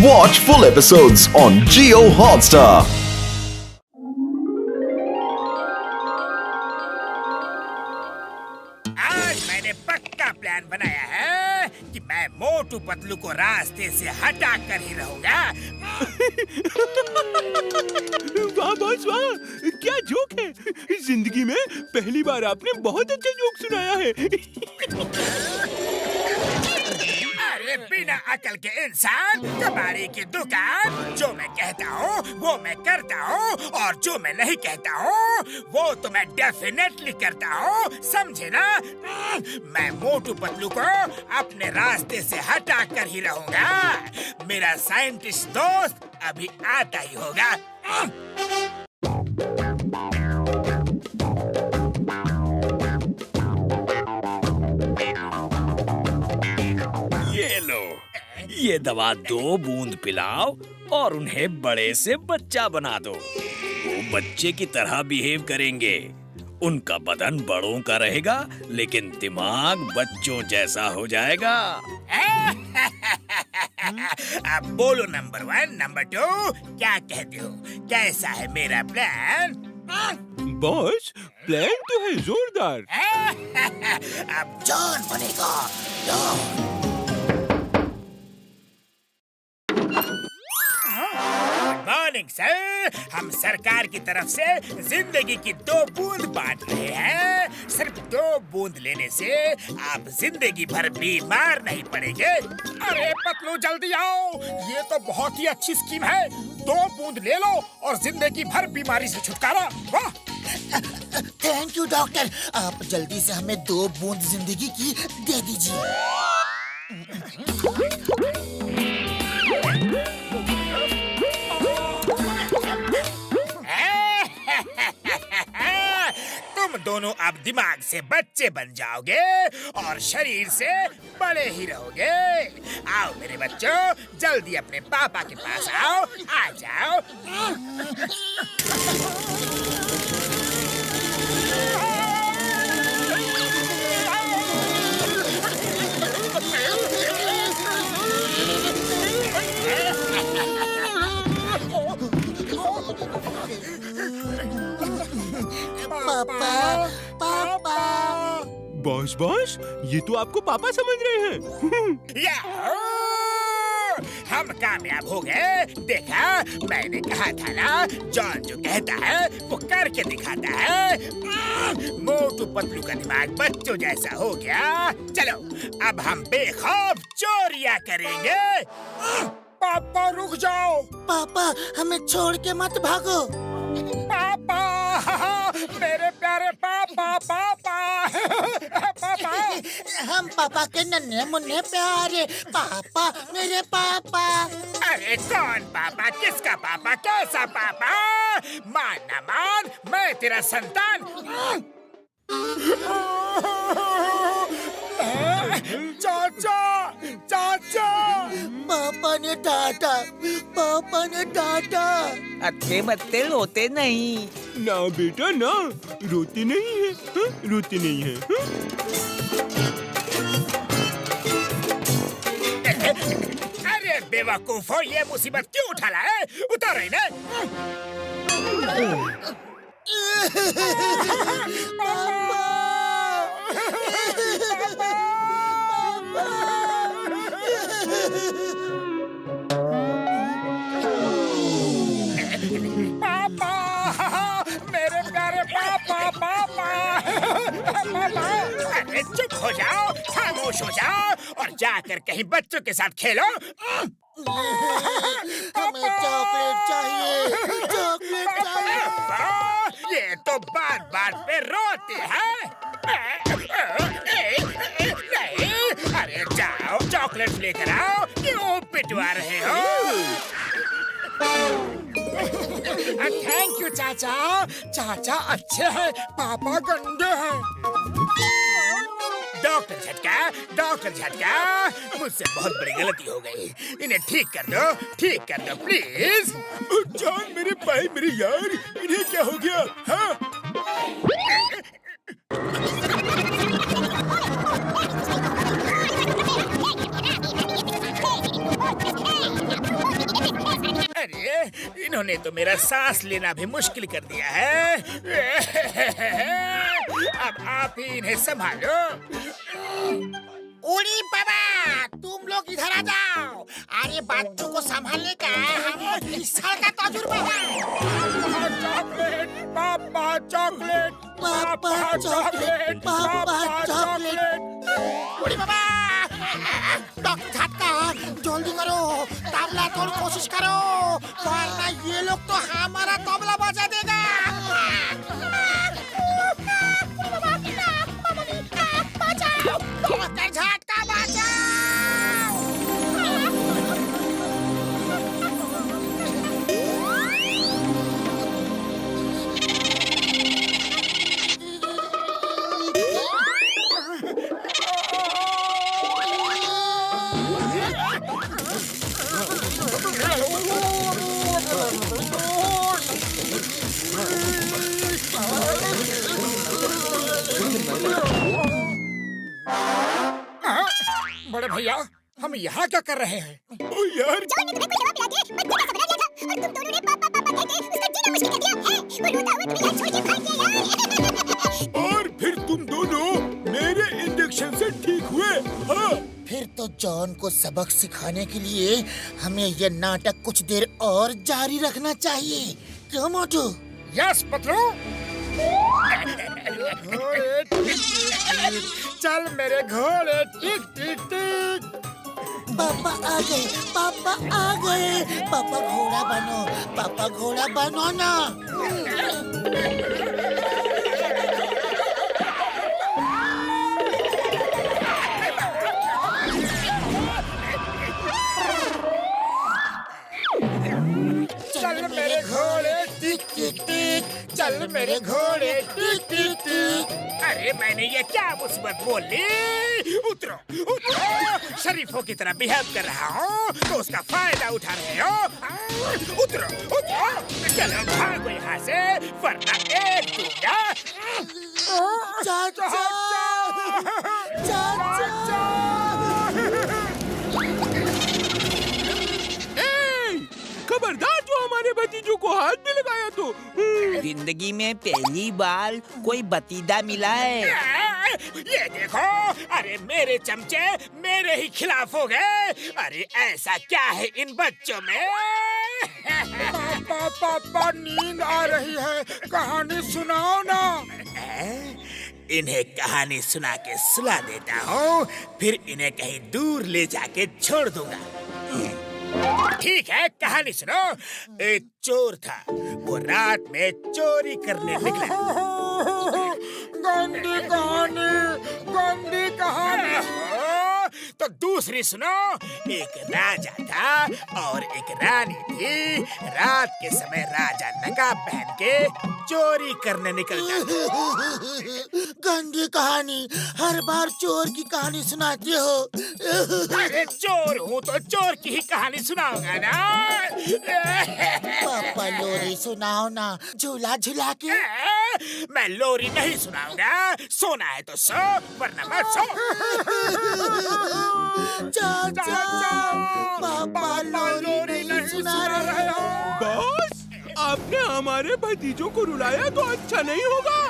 Watch full episodes on Jio Hotstar. आज मैंने पक्का प्लान बनाया है कि मैं मोटू पतलू को रास्ते से हटा कर ही रहूंगा। वाह बॉस वाह, क्या जोक है। जिंदगी में पहली बार आपने बहुत अच्छा जोक सुनाया है। अरे बिना अकल के इंसान, कबाड़ी की दुकान। जो मैं कहता हूँ वो मैं करता हूँ, और जो मैं नहीं कहता हूँ वो तो मैं डेफिनेटली करता हूँ, समझे ना। मैं मोटू पतलू को अपने रास्ते से हटा कर ही रहूंगा। मेरा साइंटिस्ट दोस्त अभी आता ही होगा। ये लो, ये दवा 2 बूंद पिलाओ और उन्हें बड़े से बच्चा बना दो। वो बच्चे की तरह बिहेव करेंगे। उनका बदन बड़ों का रहेगा, लेकिन दिमाग बच्चों जैसा हो जाएगा। अब बोलो नंबर 1, नंबर 2, क्या कहते हो? कैसा है मेरा प्लान? बॉस, प्लान तो है जोरदार। अब जॉन बनेगा, जॉन। मॉर्निंग सर, हम सरकार की तरफ से जिंदगी की 2 बूंद बांट रहे हैं। सिर्फ 2 बूंद लेने से आप जिंदगी भर बीमार नहीं पड़ेंगे। अरे पतलू जल्दी आओ, ये तो बहुत ही अच्छी स्कीम है। 2 बूंद ले लो और जिंदगी भर बीमारी से छुटकारा। वाह! थैंक यू डॉक्टर, आप जल्दी से हमें 2 बूंद जिंदगी की दे दीजिए। तुम दोनों अब दिमाग से बच्चे बन जाओगे और शरीर से बड़े ही रहोगे। आओ मेरे बच्चों, जल्दी अपने पापा के पास आओ। आ जाओ। पापा, पापा। बॉस बॉस, ये तो आपको पापा समझ रहे हैं। याहू! हम कामयाब हो गए। देखा, मैंने कहा था ना, जॉन जो कहता है वो करके दिखाता है। मोटू पतलू का दिमाग बच्चों जैसा हो गया। चलो अब हम बेखौफ चोरियां करेंगे। पापा रुक जाओ। पापा, हमें छोड़ के मत भागो। पापा, मेरे प्यारे पापा, पापा, पापा। हम पापा के नन्हे मुन्ने प्यारे पापा, मेरे पापा। अरे कौन पापा? किसका पापा? कैसा पापा? मान ना मान, मैं तेरा संतान। चाचा, चाचा। पापा ने डांटा, पापा ने डांटा। अत्ते मत्ते रोते नहीं। ना बेटा ना, रोते नहीं है, हाँ? रोते नहीं है, हाँ? अरे बेवकूफो, ये मुसीबत क्यों उठा लाए? उतारो इन्हें। पापा, मेरे प्यारे पापा, पापा, पापा। अरे चुप हो जाओ, खामोश हो जाओ और जाकर कहीं बच्चों के साथ खेलो। हमें चॉकलेट चाहिए, चॉकलेट चाहिए। ये तो बात बात पे रोते हैं। नहीं, अरे जाओ चॉकलेट लेकर आओ। क्यों पिटवा रहे हो? थैंक यू चाचा। चाचा अच्छे हैं, पापा गंदे हैं। डॉक्टर झटका, डॉक्टर झटका, मुझसे बहुत बड़ी गलती हो गई। इन्हें ठीक कर दो प्लीज। जान मेरे भाई, मेरे यार, इन्हें क्या हो गया? हाँ? अरे इन्होंने तो मेरा सांस लेना भी मुश्किल कर दिया है। अब आप ही इन्हें संभालो। उड़ी बाबा, तुम लोग इधर आ जाओ। अरे बच्चों को संभालने का हमें 20 साल का तजुर्बा है। चॉकलेट, पापा चॉकलेट, पापा चॉकलेट, पापा चॉकलेट। उड़ी बाबा, डॉक्टर झटका, जल्दी करो, तबला तोड़ कोशिश करो, वरना ये लोग तो हमारा तबला बजा देगा। डॉक्टर झटका बचाओ। बड़े भैया, हम यहाँ क्या कर रहे हैं? ओ यार, और फिर तुम दोनों मेरे इंजेक्शन से ठीक हुए। हाँ? फिर तो जॉन को सबक सिखाने के लिए हमें ये नाटक कुछ देर और जारी रखना चाहिए। क्यों मोटू? यस पतलू। चल मेरे घोड़े, टिक टिक टिक। पापा आ गए, पापा आ गए। पापा घोड़ा बनो, पापा घोड़ा बनो ना। चल मेरे घोड़े, टिक टिक टिक। चल मेरे घोड़े, टिक टिक टिक। अरे मैंने ये क्या मुसीबत बोली? उतरो उतरो, शरीफों की तरह बिहेव कर रहा हूँ तो उसका फायदा उठा रहे हो। उतरो उतरो, चलो भागो यहाँ से, वरना एक दूंगा। चाचा, चाचा। खबरदार, जो हमारे भतीजों को हाथ भी लगाया तो। जिंदगी में पहली बार कोई भतीजा मिला है। ये देखो, अरे मेरे चमचे मेरे ही खिलाफ हो गए। अरे ऐसा क्या है इन बच्चों में? पापा नींद आ रही है, कहानी सुनाओ ना। इन्हें कहानी सुना के सुला देता हूँ, फिर इन्हें कहीं दूर ले जाके छोड़ दूंगा। ठीक है, कहानी सुनो। एक चोर था, वो रात में चोरी करने निकला। गंदी कहानी, गंदी कहानी। तो दूसरी सुनो। एक राजा था और एक रानी थी। रात के समय राजा नकाब पहन के चोरी करने निकल जाता। गंदी कहानी, हर बार चोर की कहानी सुनाती हो। अरे चोर हूँ तो चोर की ही कहानी सुनाऊंगा ना। पापा लोरी सुनाओ ना, झूला झूला के। मैं लोरी नहीं सुनाऊंगा। सोना है तो सो, वरना मत सो। चाचा, पापा लोरी नहीं सुना रहे हो। बॉस, आपने हमारे भतीजों को रुलाया तो अच्छा नहीं होगा।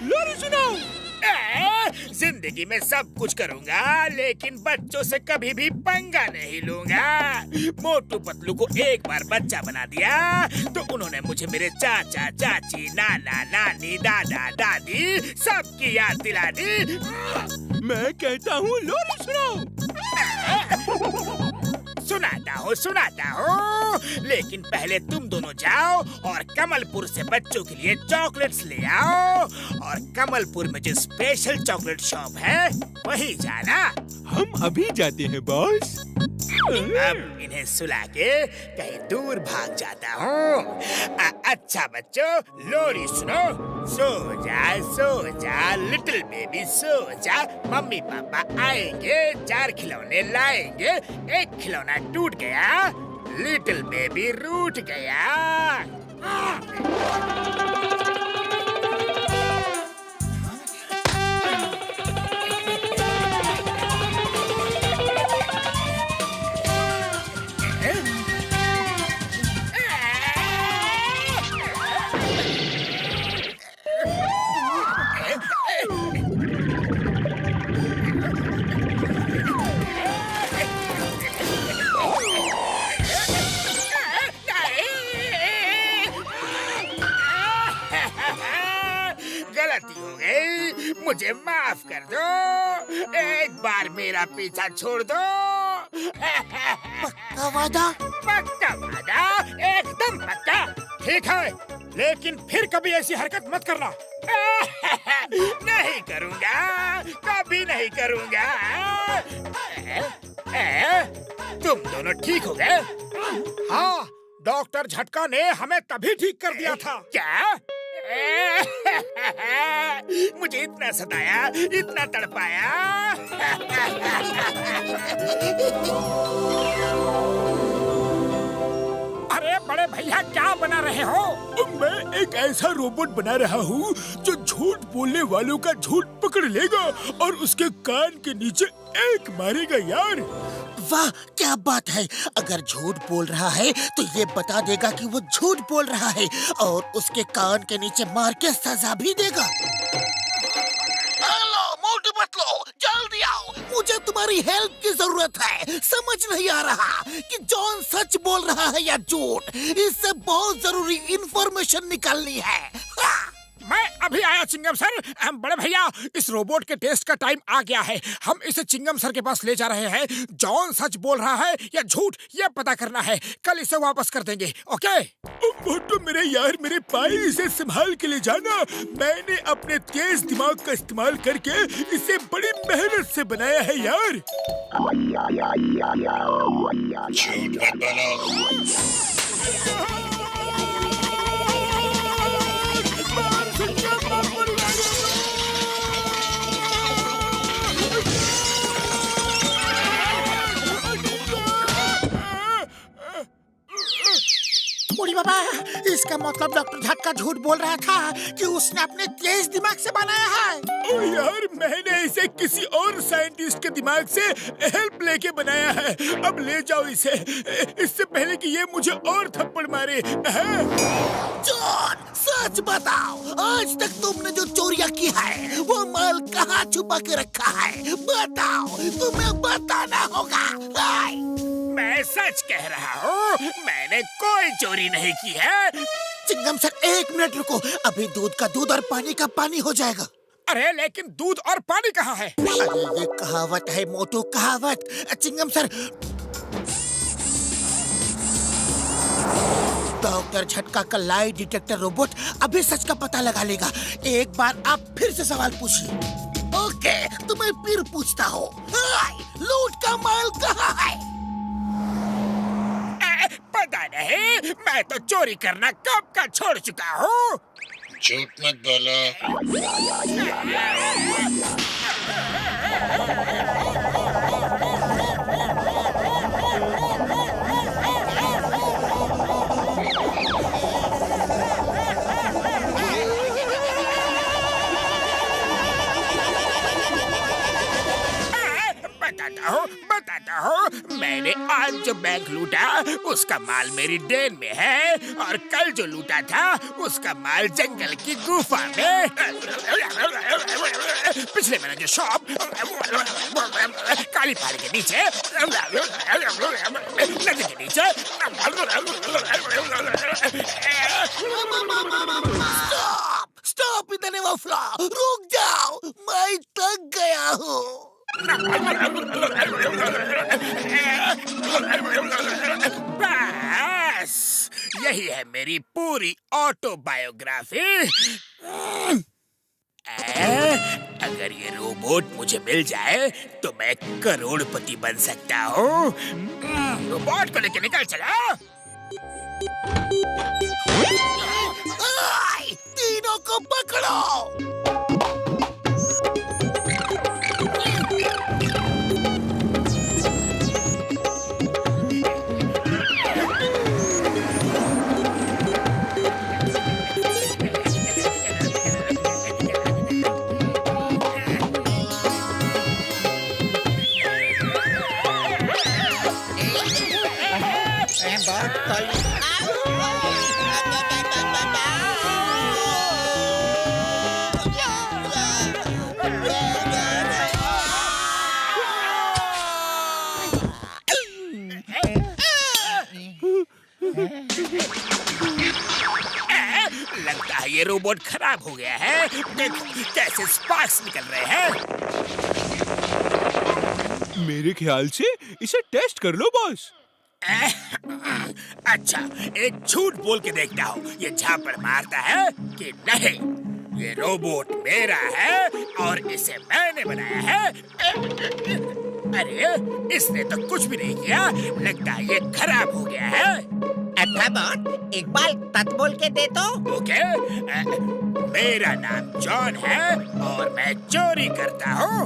लोरी सुनाओ। जिंदगी में सब कुछ करूंगा, लेकिन बच्चों से कभी भी पंगा नहीं लूंगा। मोटू पतलू को एक बार बच्चा बना दिया तो उन्होंने मुझे मेरे चाचा चाची, नाना नानी, दादा दादी सबकी याद दिला दी। मैं कहता हूँ लोरी सुनाओ। सुनाता हूँ, लेकिन पहले तुम दोनों जाओ और कमलपुर से बच्चों के लिए चॉकलेट्स ले आओ, और कमलपुर में जो स्पेशल चॉकलेट शॉप है वहीं जाना। हम अभी जाते हैं बॉस। अब इन्हें सुला के कहीं दूर भाग जाता हूँ। अच्छा बच्चों, लोरी सुनो। सो जा लिटिल बेबी, सो जा। मम्मी पापा आएंगे, 4 खिलौने लाएंगे। एक खिलौना टूट गया, लिटिल बेबी रूठ गया। मुझे माफ कर दो। एक बार मेरा पीछा छोड़ दो। पक्का वादा? पक्का वादा, एकदम पक्का। ठीक है, लेकिन फिर कभी ऐसी हरकत मत करना। नहीं करूँगा, कभी नहीं करूँगा। तुम दोनों ठीक हो गए? हाँ, डॉक्टर झटका ने हमें तभी ठीक कर दिया था। क्या? मुझे इतना सताया, इतना तड़पाया। अरे बड़े भैया, क्या बना रहे हो? मैं एक ऐसा रोबोट बना रहा हूँ जो झूठ बोलने वालों का झूठ पकड़ लेगा और उसके कान के नीचे एक मारेगा यार। वाह, क्या बात है। अगर झूठ बोल रहा है तो ये बता देगा कि वो झूठ बोल रहा है और उसके कान के नीचे मार के सजा भी देगा। हेलो मोटू पतलू, जल्दी आओ, मुझे तुम्हारी हेल्प की जरूरत है। समझ नहीं आ रहा कि जॉन सच बोल रहा है या झूठ। इससे बहुत जरूरी इंफॉर्मेशन निकालनी है। मैं अभी आया चिंगम सर। बड़े भैया, इस रोबोट के टेस्ट का टाइम आ गया है। हम इसे चिंगम सर के पास ले जा रहे हैं। जॉन सच बोल रहा है या झूठ, ये पता करना है। कल इसे वापस कर देंगे, ओके? मोटू मेरे यार, मेरे भाई, इसे संभाल के ले जाना। मैंने अपने तेज दिमाग का इस्तेमाल करके इसे बड़ी मेहनत से बनाया है यार। झूठ मत बोलो। बूढ़ी बाबा, इसका मतलब डॉक्टर झटका झूठ बोल रहा था कि उसने अपने तेज दिमाग से बनाया है। ओ यार, मैंने इसे किसी और साइंटिस्ट के दिमाग से हेल्प लेके बनाया है। अब ले जाओ इसे, इससे पहले कि ये मुझे और थप्पड़ मारे। जॉन, सच बताओ, आज तक तुमने जो चोरियां की है वो माल कहाँ छुपा के रखा है? बताओ, तुम्हें बताना होगा। मैं सच कह रहा हूँ, मैंने कोई चोरी नहीं की है। चिंगम सर, 1 मिनट रुको, अभी दूध का दूध और पानी का पानी हो जाएगा। अरे लेकिन दूध और पानी कहाँ है? अरे ये कहावत है मोटू, कहावत। चिंगम सर, डॉक्टर झटका का लाई डिटेक्टर रोबोट अभी सच का पता लगा लेगा। एक बार आप फिर से सवाल पूछिए। ओके, तो मैं फिर पूछता हूँ, लूट का माल कहाँ है? पता नहीं, मैं तो चोरी करना कब का छोड़ चुका हूँ। झूठ मत बोलो। बताता हूँ। मैंने आज जो बैंक लूटा उसका माल मेरी डेन में है, और कल जो लूटा था उसका माल जंगल की गुफा में। पिछले महीने जो शॉप काली पहाड़ी के नीचे, नदी के नीचे। स्टॉप इतने वफला, रुक जाओ, मैं थक गया हूँ। बस यही है मेरी पूरी ऑटोबायोग्राफी। अगर ये रोबोट मुझे मिल जाए तो मैं करोड़पति बन सकता हूँ। रोबोट को लेके निकल चला। तीनों को पकड़ो। लगता है ये रोबोट खराब हो गया है। देखो कैसे स्पार्क्स निकल रहे हैं। मेरे ख्याल से इसे टेस्ट कर लो बॉस। अच्छा, एक झूठ बोल के देखता हूँ ये झापड़ मारता है कि नहीं। ये रोबोट मेरा है और इसे मैंने बनाया है। अरे इसने तो कुछ भी नहीं किया, लगता है ये खराब हो गया है। रोबोट, एक बार तत बोल के दे तो। ओके, मेरा नाम जॉन है और मैं चोरी करता हूँ।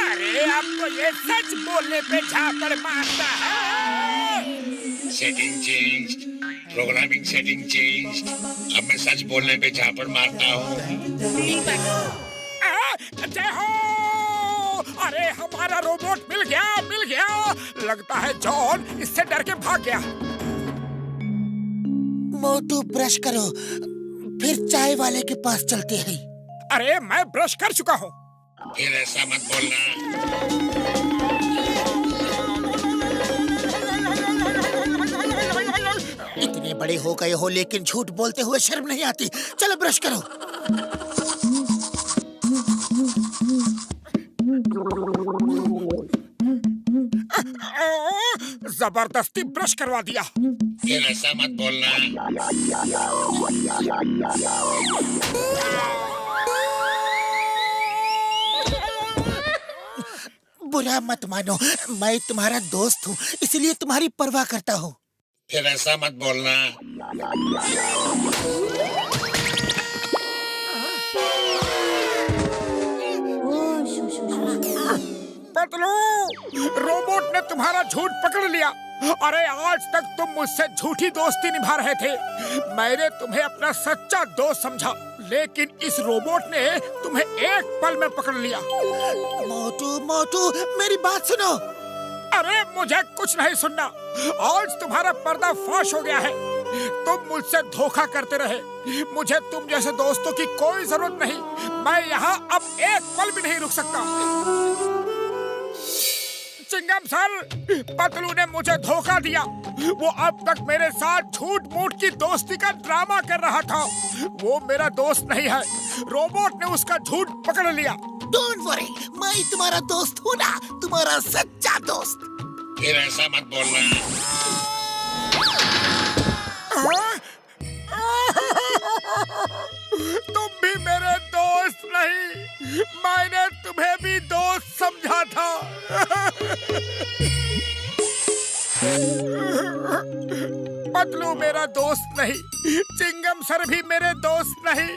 अरे आपको ये सच बोलने पे झापड़ मारता है। Setting change, programming setting change. अब मैं सच बोलने पे झापड़ मारता हूँ। जय हो! अरे हमारा रोबोट मिल गया, मिल गया। लगता है जॉन इससे डर के भाग गया। मोटू ब्रश करो, फिर चाय वाले के पास चलते हैं। अरे मैं ब्रश कर चुका हूँ। फिर ऐसा मत बोलना। इतने बड़े हो गए हो लेकिन झूठ बोलते हुए शर्म नहीं आती। चलो ब्रश करो। जबरदस्ती ब्रश करवा दिया। फिर ऐसा मत बोलना। बुरा मत मानो, मैं तुम्हारा दोस्त हूँ, इसलिए तुम्हारी परवाह करता हूँ। फिर ऐसा मत बोलना। पतलू, रोबोट ने तुम्हारा झूठ पकड़ लिया। अरे आज तक तुम मुझसे झूठी दोस्ती निभा रहे थे। मैंने तुम्हें अपना सच्चा दोस्त समझा, लेकिन इस रोबोट ने तुम्हें एक पल में पकड़ लिया। मोटू मोटू, मेरी बात सुनो। अरे मुझे कुछ नहीं सुनना। आज तुम्हारा पर्दा फाश हो गया है। तुम मुझसे धोखा करते रहे। मुझे तुम जैसे दोस्तों की कोई जरूरत नहीं। मैं यहाँ अब एक पल भी नहीं रुक सकता। चिंगम सर, पतलू ने मुझे धोखा दिया। वो अब तक मेरे साथ झूठ मूठ की दोस्ती का ड्रामा कर रहा था। वो मेरा दोस्त नहीं है। रोबोट ने उसका झूठ पकड़ लिया। डोंट वरी, मैं तुम्हारा दोस्त हूँ ना, तुम्हारा सच्चा दोस्त। फिर ऐसा मत बोलना। तुम भी मेरे दोस्त नहीं। मैंने तुम्हें भी दोस्त समझा था। पतलू मेरा दोस्त नहीं, चिंगम सर भी मेरे दोस्त नहीं,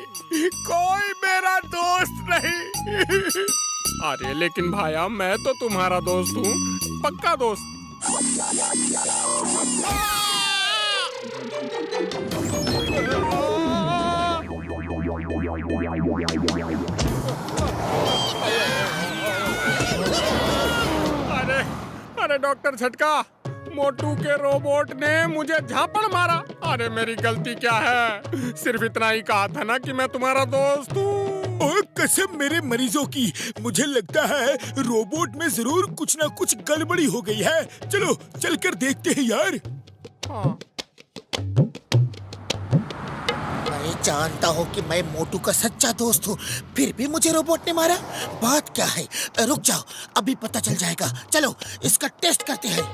कोई मेरा दोस्त नहीं। अरे लेकिन भाया, मैं तो तुम्हारा दोस्त हूँ, पक्का दोस्त। अरे डॉक्टर झटका, मोटू के रोबोट ने मुझे झापड़ मारा। अरे मेरी गलती क्या है? सिर्फ इतना ही कहा था ना कि मैं तुम्हारा दोस्त हूँ। और कसम मेरे मरीजों की, मुझे लगता है रोबोट में जरूर कुछ ना कुछ गड़बड़ी हो गई है। चलो चलकर देखते हैं यार। हाँ। मैं जानता हूँ कि मैं मोटू का सच्चा दोस्त हूँ, फिर भी मुझे रोबोट ने मारा। बात क्या है? रुक जाओ, अभी पता चल जाएगा। चलो इसका टेस्ट करते हैं।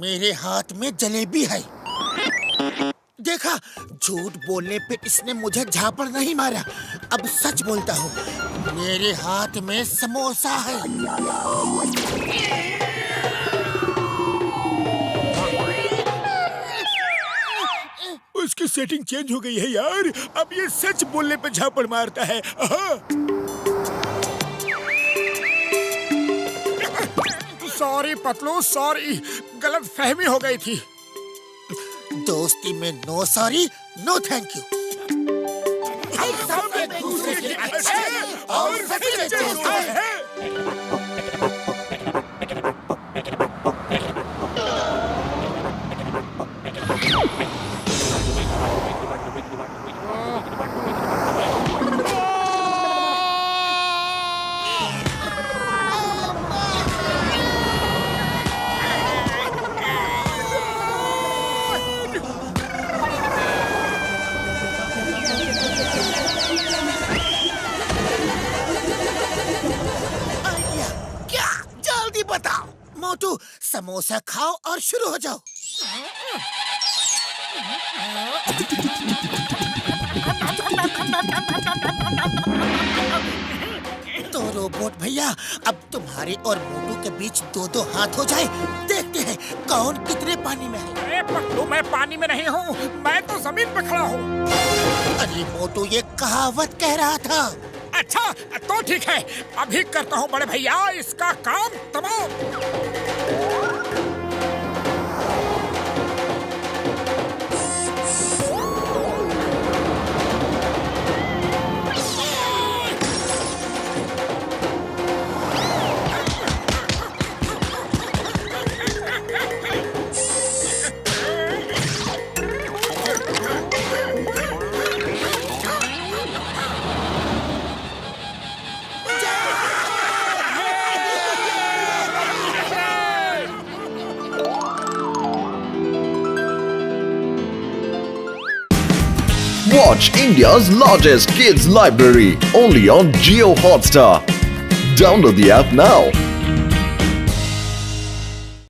मेरे हाथ में जलेबी है। देखा, झूठ बोलने पे इसने मुझे झापड़ नहीं मारा। अब सच बोलता हूँ, मेरे हाथ में समोसा है। उसकी सेटिंग चेंज हो गई है यार। अब ये सच बोलने पे झापड़ मारता है। सॉरी पतलू, सॉरी, गलत फहमी हो गई थी। दोस्ती में no sorry, no thank you. हम सब एक दूसरे के अच्छे और सच्चे दोस्त हैं। मोटू, समोसा खाओ और शुरू हो जाओ। तो रोबोट भैया, अब तुम्हारे और मोटू के बीच दो हाथ हो जाए। देखते हैं कौन कितने पानी में है। अरे पट्टू, मैं पानी में नहीं हूँ, मैं तो जमीन पे खड़ा हूँ। अरे मोटू, ये कहावत कह रहा था। अच्छा तो ठीक है, अभी करता हूँ बड़े भैया इसका काम तमाम। Watch India's largest kids library only on Jio Hotstar. Download the app now.